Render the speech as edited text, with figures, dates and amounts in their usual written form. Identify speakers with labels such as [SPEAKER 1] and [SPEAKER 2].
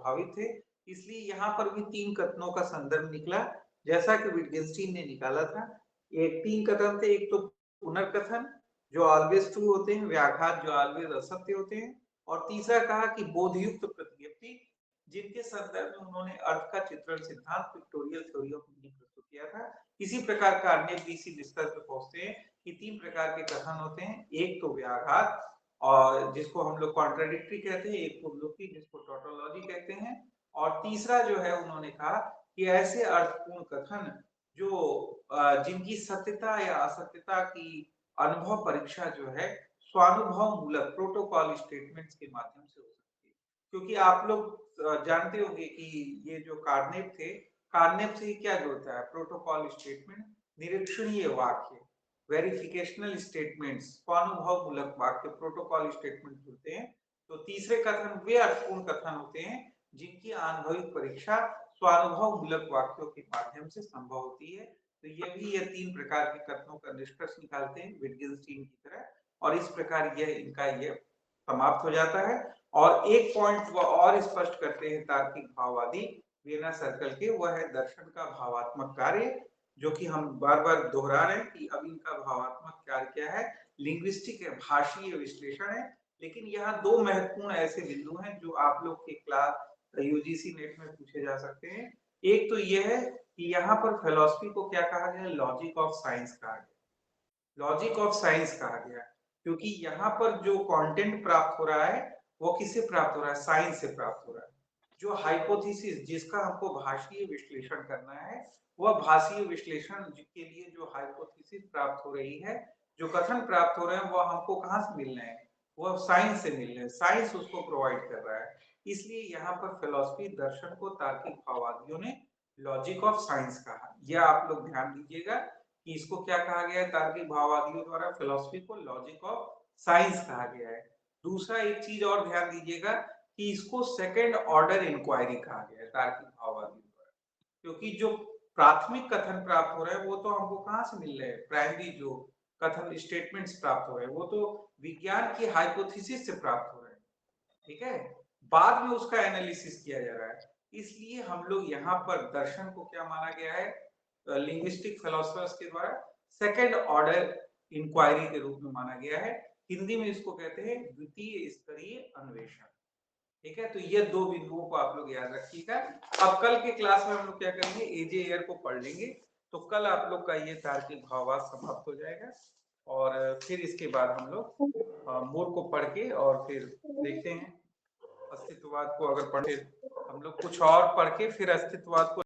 [SPEAKER 1] प्रभावित थे। इसलिए यहाँ पर भी 3 कथनों का संदर्भ निकला, जैसा कि विटगेन्स्टाइन ने निकाला था। एक 3 कथन थे, एक तो पुनर्कथन जो ऑलवेज ट्रू होते हैं, व्याघात जो ऑलवेज असत्य होते हैं, और तीसरा कहा कि बोधयुक्त प्रतिज्ञप्ति, जिनके संदर्भ में उन्होंने अर्थ का चित्रण सिद्धांत पिक्टोरियल थ्योरी ऑफ मीनिंग प्रस्तुत किया था। इसी प्रकार कार्नेप भी इसी निष्कर्ष पर पहुंचते हैं कि 3 प्रकार के कथन होते हैं, एक तो व्याघात और जिसको हम लोग कॉन्ट्राडिक्टरी कहते हैं, एक पुनरुक्ति जिसको टोटोलॉजी कहते हैं, और तीसरा जो है उन्होंने कहा कि ऐसे अर्थपूर्ण कथन जो जिनकी सत्यता या असत्यता की अनुभव परीक्षा जो है स्वानुभव मूलक प्रोटोकॉल स्टेटमेंट्स के माध्यम से हो सकती है। क्योंकि आप लोग जानते होंगे कि ये जो कार्नेप थे, कार्नेप से क्या जोड़ता है? प्रोटोकॉल स्टेटमेंट, निरीक्षणीय वाक्य, वेरिफिकेशनल स्टेटमेंट्स, स्वानुभव मूलक वाक्य, प्रोटोकॉल स्टेटमेंट जुड़ते हैं। तो तीसरे कथन वे अर्थपूर्ण कथन होते हैं जिनकी आनुभविक परीक्षा स्वानुभव मूलक वाक्यों के माध्यम से संभव होती है। तो ये 3 प्रकार के कथनों का निष्कर्ष निकालते हैं विटगेन्स्टाइन की तरह, और इस प्रकार ये समाप्त हो जाता है। और एक पॉइंट वो और स्पष्ट करते हैं तार्किक भाववादी वियना सर्कल के, वह है दर्शन का भावात्मक कार्य, जो कि हम बार-बार दोहरा रहे हैं कि अब इनका भावात्मक कार्य क्या है? लिंग्विस्टिक है, भाषीय विश्लेषण है। लेकिन यहाँ 2 महत्वपूर्ण ऐसे बिंदु हैं जो आप लोग के क्लास यूजीसी नेट में पूछे जा सकते हैं। एक तो ये है कि यहाँ पर फिलॉसफी को क्या कहा गया? लॉजिक ऑफ साइंस कहा गया। लॉजिक ऑफ साइंस कहा गया क्योंकि यहाँ पर जो कंटेंट प्राप्त हो रहा है वो किससे प्राप्त हो रहा है? साइंस से प्राप्त हो रहा है। जो हाइपोथेसिस जिसका हमको भाषीय विश्लेषण करना है, वह भाषीय विश्लेषण के लिए जो हाइपोथेसिस प्राप्त हो रही है, जो कथन प्राप्त हो रहे हैं, वह हमको कहाँ से मिल रहे हैं? वह साइंस से मिल रहे हैं, साइंस उसको प्रोवाइड कर रहा है। इसलिए यहाँ पर फिलॉसफी दर्शन को तार्किक भाववादियों ने लॉजिक ऑफ साइंस कहा। यह आप लोग ध्यान दीजिएगा कि इसको क्या कहा गया है तार्किक भाववादियों द्वारा? फिलॉसफी को लॉजिक ऑफ साइंस कहा गया है। दूसरा एक चीज और ध्यान दीजिएगा कि इसको सेकंड ऑर्डर इंक्वायरी कहा गया है तार्किक भाववादियों द्वारा, क्योंकि जो प्राथमिक कथन प्राप्त हो रहे हैं वो तो हमको कहाँ से मिल रहे हैं? प्राइमरी जो कथन स्टेटमेंट्स प्राप्त हो रहे हैं वो तो विज्ञान की हाइपोथेसिस से प्राप्त हो रहे हैं, ठीक है? बाद में उसका एनालिसिस किया जा रहा है। इसलिए हम लोग यहाँ पर दर्शन को क्या माना गया है लिंग्विस्टिक फिलोसफर्स के द्वारा? सेकंड ऑर्डर इंक्वायरी के रूप में माना गया है। हिंदी में इसको कहते हैं द्वितीय स्तरीय अन्वेषण। ठीक है, तो ये 2 बिंदुओं को आप लोग याद रखिएगा। अब कल के क्लास में हम लोग क्या करेंगे? एजे एयर को पढ़ लेंगे। तो कल आप लोग का ये तार्किक भाववाद समाप्त हो जाएगा, और फिर इसके बाद हम लोग मूर को पढ़ के और फिर देखते हैं अस्तित्ववाद को। अगर पढ़े हम लोग कुछ और पढ़ के फिर अस्तित्ववाद को